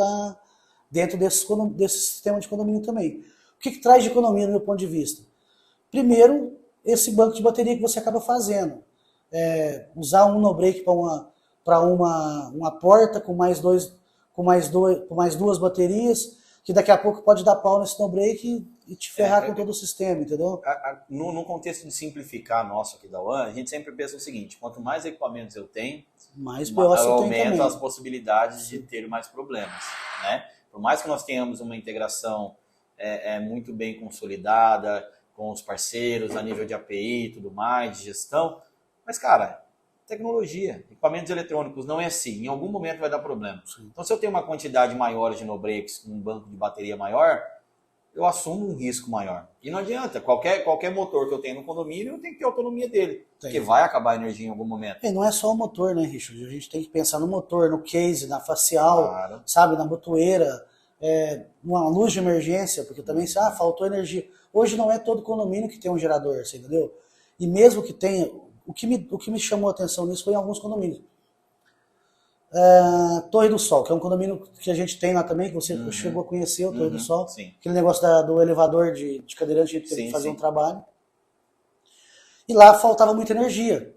desse sistema de condomínio também. O que traz de economia, do meu ponto de vista? Primeiro, esse banco de bateria que você acaba fazendo. Usar um no-break para uma porta com mais duas baterias, que daqui a pouco pode dar pau nesse no-break e te ferrar com todo o sistema, entendeu? No contexto de simplificar nosso aqui da UAN, a gente sempre pensa o seguinte: quanto mais equipamentos eu tenho, mais eu aumento as possibilidades de ter mais problemas, né? Por mais que nós tenhamos uma integração muito bem consolidada com os parceiros a nível de API e tudo mais, de gestão, mas, cara, tecnologia, equipamentos eletrônicos não é assim, em algum momento vai dar problema. Sim. Então, se eu tenho uma quantidade maior de no-breaks, um banco de bateria maior, eu assumo um risco maior. E não adianta, qualquer motor que eu tenho no condomínio, eu tenho que ter autonomia dele, porque vai acabar a energia em algum momento. E não é só o motor, né, Richard? A gente tem que pensar no motor, no case, na facial, sabe, na botoeira, numa luz de emergência, porque também faltou energia. Hoje não é todo condomínio que tem um gerador, você entendeu? E mesmo que tenha, o que me chamou a atenção nisso foi em alguns condomínios. Torre do Sol, que é um condomínio que a gente tem lá também, que você chegou a conhecer, o Torre do Sol. Sim. Aquele negócio do elevador de cadeirante, a gente teve que fazer um trabalho. E lá faltava muita energia.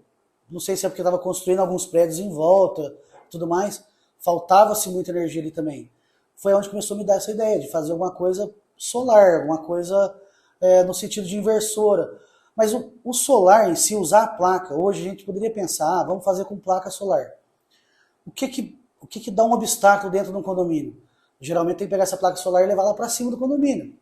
Não sei se é porque estava construindo alguns prédios em volta, tudo mais. Faltava-se muita energia ali também. Foi onde começou a me dar essa ideia de fazer alguma coisa solar, alguma coisa no sentido de inversora. Mas o solar em si, usar a placa, hoje a gente poderia pensar, vamos fazer com placa solar. O que dá um obstáculo dentro de um condomínio? Geralmente tem que pegar essa placa solar e levar lá para cima do condomínio.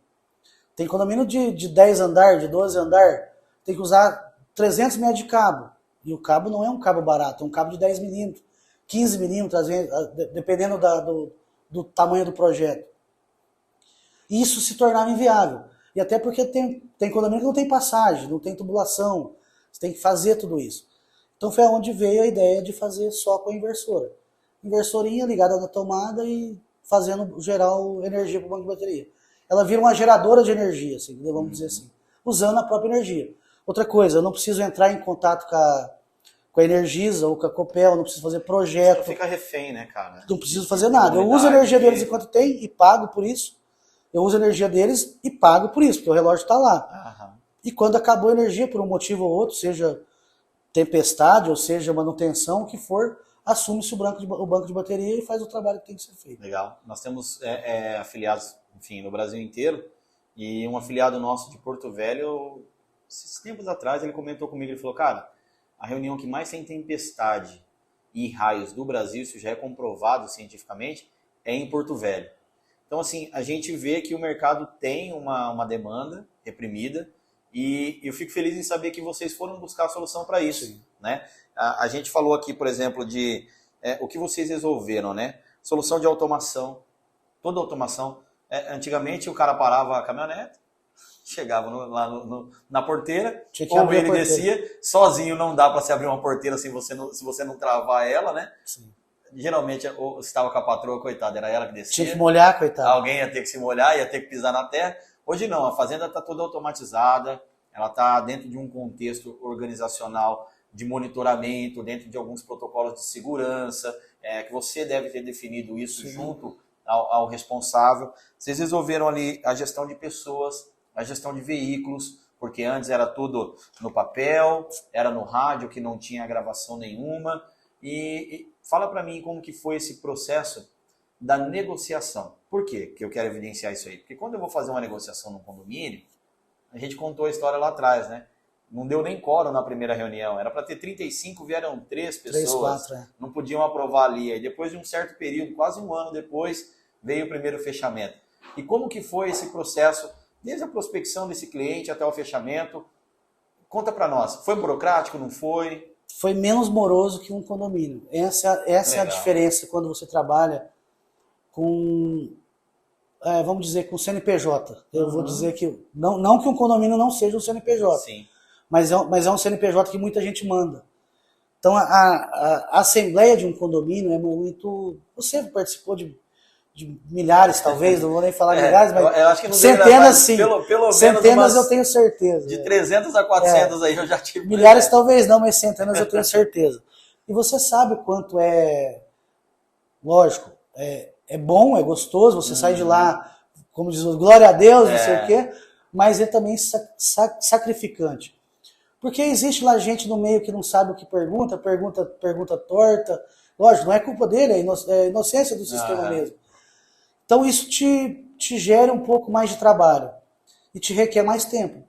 Tem condomínio de 10 andar, de 12 andar, tem que usar 300 metros de cabo. E o cabo não é um cabo barato, é um cabo de 10 milímetros, 15 milímetros, às vezes, dependendo do tamanho do projeto. E isso se tornava inviável. E até porque tem condomínio que não tem passagem, não tem tubulação, você tem que fazer tudo isso. Então foi onde veio a ideia de fazer só com a inversora. Inversorinha ligada na tomada e fazendo gerar energia para o banco de bateria. Ela vira uma geradora de energia, assim, vamos dizer assim, usando a própria energia. Outra coisa, eu não preciso entrar em contato com a Energisa ou com a Copel, não preciso fazer projeto. Não fica refém, né, cara? Não preciso fazer nada. Eu uso a energia deles enquanto tem e pago por isso. Eu uso a energia deles e pago por isso, porque o relógio está lá. E quando acabou a energia, por um motivo ou outro, seja tempestade, ou seja manutenção, o que for, assume-se o banco de bateria e faz o trabalho que tem que ser feito. Legal. Nós temos afiliados, enfim, no Brasil inteiro, e um afiliado nosso de Porto Velho, esses tempos atrás, ele comentou comigo, ele falou, cara, a reunião que mais tem tempestade e raios do Brasil, isso já é comprovado cientificamente, é em Porto Velho. Então, assim, a gente vê que o mercado tem uma demanda reprimida, e eu fico feliz em saber que vocês foram buscar a solução para isso, né? A gente falou aqui, por exemplo, de o que vocês resolveram, né? Solução de automação, toda automação. Antigamente o cara parava a caminhonete, chegava lá na porteira, ou ele descia, sozinho não dá para se abrir uma porteira se você não travar ela, né? Sim. Geralmente, ou estava com a patroa, coitada, era ela que descia. Tinha que molhar, coitada. Alguém ia ter que se molhar, ia ter que pisar na terra. Hoje não, a fazenda está toda automatizada, ela está dentro de um contexto organizacional de monitoramento, dentro de alguns protocolos de segurança, que você deve ter definido isso junto ao responsável. Vocês resolveram ali a gestão de pessoas, a gestão de veículos, porque antes era tudo no papel, era no rádio, que não tinha gravação nenhuma. E fala para mim como que foi esse processo da negociação. Por quê que eu quero evidenciar isso aí? Porque quando eu vou fazer uma negociação no condomínio, a gente contou a história lá atrás, né? Não deu nem quórum na primeira reunião. Era para ter 35, vieram 3 pessoas. 3, 4, Não podiam aprovar ali. Aí depois de um certo período, quase um ano depois, veio o primeiro fechamento. E como que foi esse processo, desde a prospecção desse cliente até o fechamento? Conta para nós. Foi burocrático, não foi? Foi menos moroso que um condomínio. Essa é a diferença quando você trabalha com, vamos dizer, com CNPJ. Eu vou dizer que, não que um condomínio não seja um CNPJ, Sim. mas é um CNPJ que muita gente manda. Então, a assembleia de um condomínio é muito... Você participou de milhares, talvez, não vou nem falar milhares, mas eu acho que não centenas sim. Pelo centenas eu tenho certeza. De 300 a 400 aí eu já tive. Milhares talvez não, mas centenas eu tenho certeza. E você sabe o quanto é, lógico, é bom, é gostoso, você sai de lá, como diz, glória a Deus, não sei o quê, mas é também sacrificante. Porque existe lá gente no meio que não sabe o que pergunta torta. Lógico, não é culpa dele, é inocência do sistema mesmo. Então isso te gera um pouco mais de trabalho e te requer mais tempo.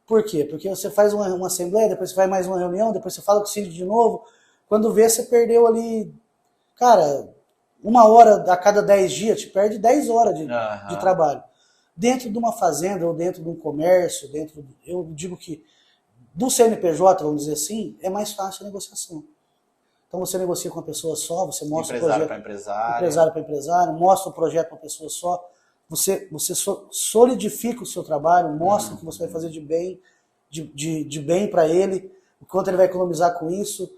Por quê? Porque você faz uma assembleia, depois você faz mais uma reunião, depois você fala com o síndico de novo. Quando vê, você perdeu ali, cara, 1 hora a cada 10 dias, te perde 10 horas de trabalho. Dentro de uma fazenda ou dentro de um comércio, eu digo que do CNPJ, vamos dizer assim, é mais fácil a negociação. Então você negocia com uma pessoa só, você mostra o projeto. Empresário para empresário, mostra o projeto para uma pessoa só. Você solidifica o seu trabalho, mostra o que você vai fazer de bem para ele, o quanto ele vai economizar com isso.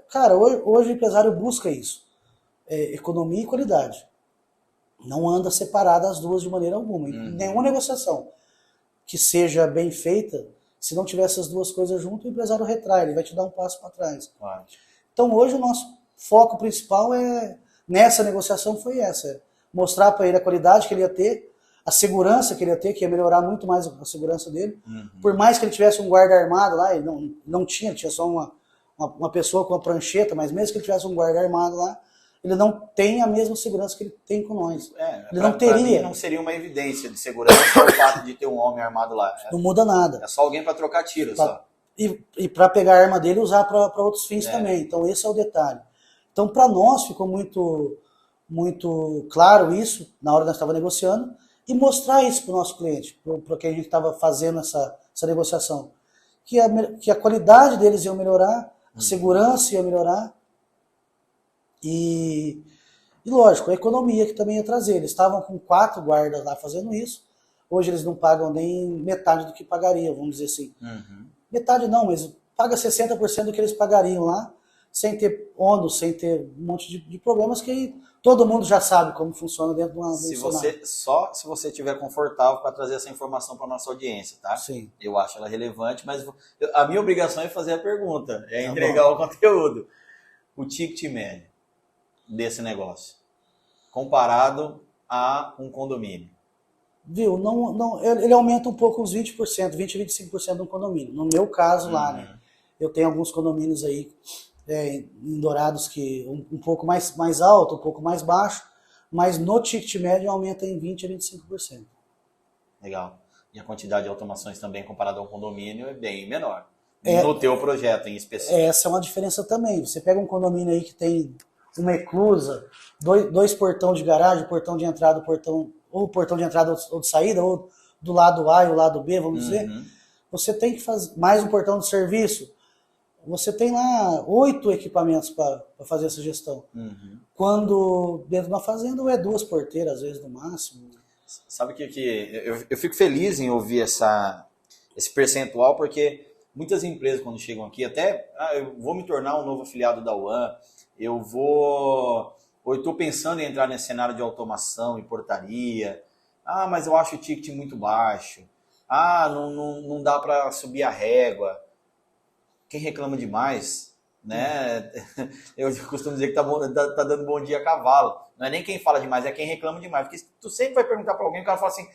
Cara, hoje o empresário busca isso. Economia e qualidade. Não anda separada as duas de maneira alguma. Nenhuma negociação que seja bem feita, se não tiver essas duas coisas junto, o empresário retrai, ele vai te dar um passo para trás. Então hoje o nosso foco principal nessa negociação foi essa. Mostrar para ele a qualidade que ele ia ter, a segurança que ele ia ter, que ia melhorar muito mais a segurança dele. Por mais que ele tivesse um guarda armado lá, ele não tinha só uma pessoa com uma prancheta, mas mesmo que ele tivesse um guarda armado lá, ele não tem a mesma segurança que ele tem com nós. Ele não teria. Pra mim não seria uma evidência de segurança o fato de ter um homem armado lá. Não muda nada. É só alguém para trocar tiro. Só. E para pegar a arma dele e usar para outros fins também. Então esse é o detalhe. Então para nós ficou muito, muito claro isso na hora que nós estávamos negociando e mostrar isso para o nosso cliente, para quem a gente estava fazendo essa negociação. Que a qualidade deles ia melhorar, a segurança ia melhorar e lógico, a economia que também ia trazer. Eles estavam com 4 guardas lá fazendo isso. Hoje eles não pagam nem metade do que pagariam, vamos dizer assim. Metade não, mas paga 60% do que eles pagariam lá, sem ter ônus, sem ter um monte de problemas que todo mundo já sabe como funciona dentro de uma se você estiver confortável para trazer essa informação para a nossa audiência, tá? Sim. Eu acho ela relevante, mas a minha obrigação é fazer a pergunta, é entregar o conteúdo. O ticket médio desse negócio, comparado a um condomínio. Viu? Ele aumenta um pouco uns 20%, 20% a 25% do condomínio. No meu caso lá, né? Eu tenho alguns condomínios aí em Dourados que um pouco mais alto, um pouco mais baixo, mas no ticket médio aumenta em 20% a 25%. Legal. E a quantidade de automações também comparado a um condomínio é bem menor. No teu projeto em específico. Essa é uma diferença também. Você pega um condomínio aí que tem uma eclusa, dois portão de garagem, portão de entrada, ou portão de entrada ou de saída, ou do lado A e o lado B, vamos dizer. Você tem que fazer mais um portão de serviço. Você tem lá 8 equipamentos para fazer essa gestão. Quando dentro de uma fazenda ou é 2 porteiras, às vezes no máximo. Sabe que eu fico feliz em ouvir esse percentual, porque muitas empresas quando chegam aqui, até eu vou me tornar um novo afiliado da UAM, ou eu estou pensando em entrar nesse cenário de automação e portaria. Mas eu acho o ticket muito baixo. Não dá para subir a régua. Quem reclama demais, né? Eu costumo dizer que tá dando bom dia a cavalo. Não é nem quem fala demais, é quem reclama demais. Porque tu sempre vai perguntar para alguém, o cara fala assim,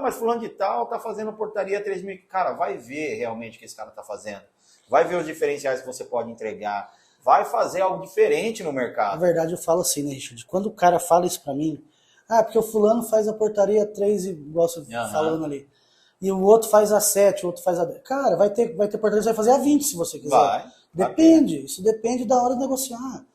mas fulano de tal tá fazendo portaria 3 mil. Cara, vai ver realmente o que esse cara tá fazendo. Vai ver os diferenciais que você pode entregar. Vai fazer algo diferente no mercado. Na verdade, eu falo assim, né, Richard? Quando o cara fala isso pra mim, porque o fulano faz a portaria 3, igual você falando ali. E o outro faz a 7, o outro faz a 10. Cara, vai ter portaria, você vai fazer a 20 se você quiser. Depende, isso depende da hora de negociar.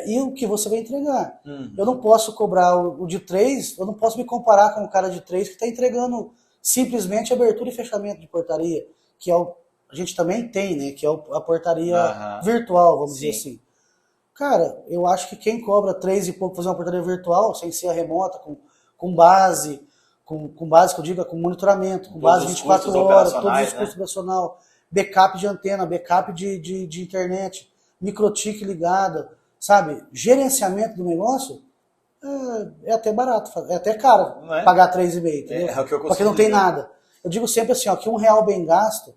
E o que você vai entregar. Eu não posso cobrar o de 3, eu não posso me comparar com o cara de 3 que está entregando simplesmente abertura e fechamento de portaria, que é a gente também tem, né? Que é a portaria virtual, vamos dizer assim. Cara, eu acho que quem cobra 3 e pouco fazer uma portaria virtual, sem ser a remota, com base, com base que eu digo, com monitoramento, com base 24 horas, todos os custos operacionais, backup de antena, backup de internet, microtik ligada, sabe? Gerenciamento do negócio é até barato, é até caro pagar 3,5, entendeu? É o que eu porque não tem nada. Eu digo sempre assim, ó, que R$1 bem gasto,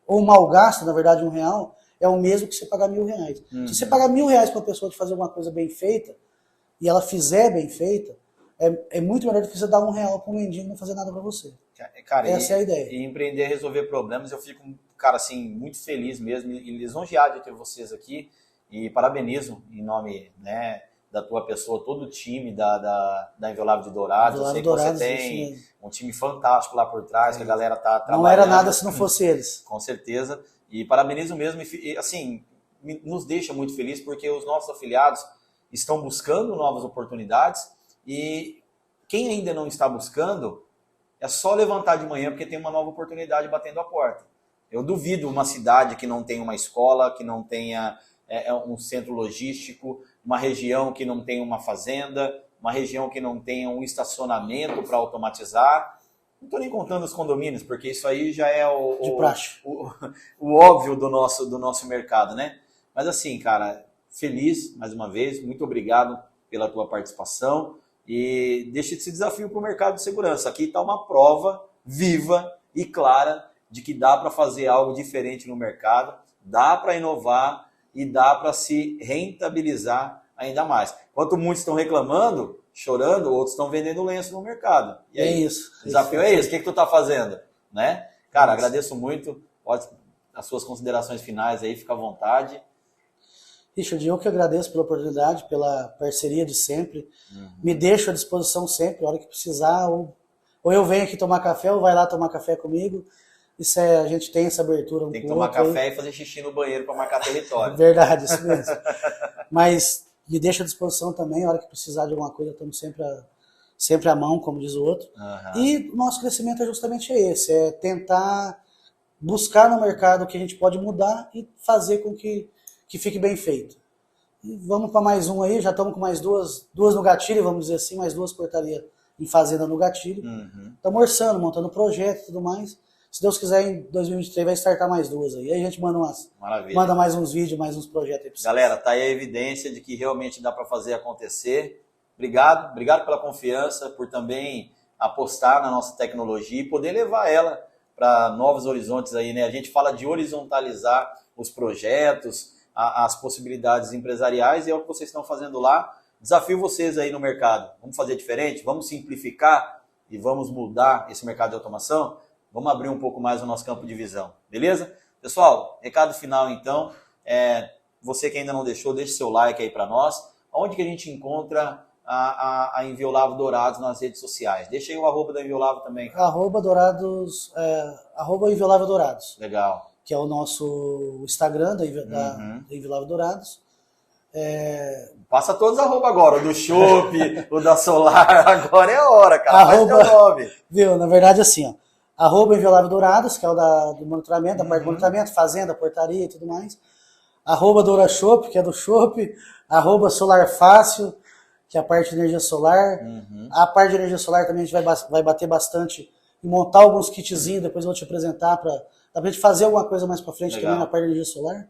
ou mal gasto, na verdade, R$1, é o mesmo que você pagar R$1.000. Se você pagar R$1.000 para uma pessoa de fazer alguma coisa bem feita, e ela fizer bem feita, é muito melhor do que você dar R$1 para um mendigo e não fazer nada para você. Cara, essa é a ideia. E empreender é resolver problemas. Eu fico, cara, assim, muito feliz mesmo e lisonjeado de ter vocês aqui. E parabenizo em nome, né, da tua pessoa, todo o time da Inviolável de Dourados. Eu sei que você tem um time fantástico lá por trás, que a galera tá trabalhando. Não era nada se não fosse eles. Com certeza. E parabenizo mesmo. E assim, nos deixa muito feliz porque os nossos afiliados estão buscando novas oportunidades e quem ainda não está buscando, é só levantar de manhã porque tem uma nova oportunidade batendo a porta. Eu duvido uma cidade que não tenha uma escola, que não tenha um centro logístico, uma região que não tenha uma fazenda, uma região que não tenha um estacionamento para automatizar. Não estou nem contando os condomínios, porque isso aí já é o óbvio do nosso mercado, né? Mas assim, cara, feliz mais uma vez, muito obrigado pela tua participação e deixa esse desafio para o mercado de segurança. Aqui está uma prova viva e clara de que dá para fazer algo diferente no mercado, dá para inovar e dá para se rentabilizar ainda mais. Enquanto muitos estão reclamando, chorando, outros estão vendendo lenço no mercado. E aí, isso. O desafio é esse. O que tu está fazendo? Né? Cara, agradeço muito. Pode, as suas considerações finais aí, fica à vontade. Richard, eu que agradeço pela oportunidade, pela parceria de sempre. Me deixo à disposição sempre, a hora que precisar. Ou eu venho aqui tomar café, ou vai lá tomar café comigo. Isso a gente tem essa abertura. Tem que tomar café e fazer xixi no banheiro para marcar território. Verdade, isso mesmo. Mas me deixa à disposição também, a hora que precisar de alguma coisa, estamos sempre à mão, como diz o outro. E o nosso crescimento é justamente esse, é tentar buscar no mercado o que a gente pode mudar e fazer com que fique bem feito. E vamos para mais um aí, já estamos com mais duas no gatilho, vamos dizer assim, mais 2 portarias em fazenda no gatilho. Estamos orçando, montando projeto e tudo mais. Se Deus quiser, em 2023 vai startar mais 2 aí. Aí a gente manda mais uns vídeos, mais uns projetos aí pra vocês. Galera, tá aí a evidência de que realmente dá para fazer acontecer. Obrigado pela confiança, por também apostar na nossa tecnologia e poder levar ela para novos horizontes aí, né? A gente fala de horizontalizar os projetos, as possibilidades empresariais, e é o que vocês estão fazendo lá. Desafio vocês aí no mercado. Vamos fazer diferente? Vamos simplificar e vamos mudar esse mercado de automação? Vamos abrir um pouco mais o nosso campo de visão, beleza? Pessoal, recado final então, você que ainda não deixou, deixe seu like aí para nós. Onde que a gente encontra a Inviolável Dourados nas redes sociais? Deixa aí o arroba da Inviolável também. @Dourados, @Inviolável Dourados. Legal. Que é o nosso Instagram da Inviolável Dourados. Passa todos os arroba agora, o do Chopp, o da Solar, agora é a hora, cara. Faz teu nome. Viu, na verdade assim, ó. @Inviolável Dourados, que é o do monitoramento, da parte do monitoramento, fazenda, portaria e tudo mais. @DouraShopp, que é do Chopp. @Solar Fácil, que é a parte de energia solar. A parte de energia solar também a gente vai bater bastante e montar alguns kitzinhos, depois eu vou te apresentar para a gente fazer alguma coisa mais para frente. Legal. Também na parte de energia solar.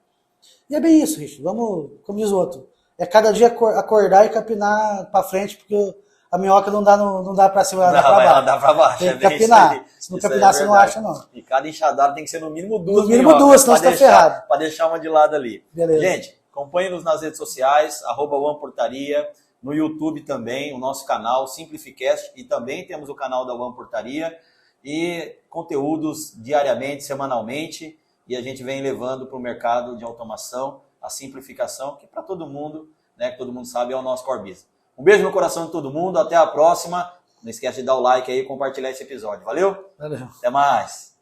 E é bem isso, Richard. Vamos, como diz o outro, cada dia acordar e capinar para frente, porque a minhoca não dá para cima, dá para baixo. Não dá para baixo. Tem que capinar. Se não capinar, você não acha, não. E cada enxadada tem que ser no mínimo 2. No mínimo 2, senão você está ferrado. Para deixar uma de lado ali. Beleza. Gente, acompanhe-nos nas redes sociais, @OnePortaria, no YouTube também, o nosso canal, Simplificast, e também temos o canal da One Portaria, e conteúdos diariamente, semanalmente, e a gente vem levando para o mercado de automação a simplificação, que para todo mundo, né, que todo mundo sabe, é o nosso core business. Um beijo no coração de todo mundo, até a próxima. Não esquece de dar o like aí e compartilhar esse episódio. Valeu? Valeu. Até mais.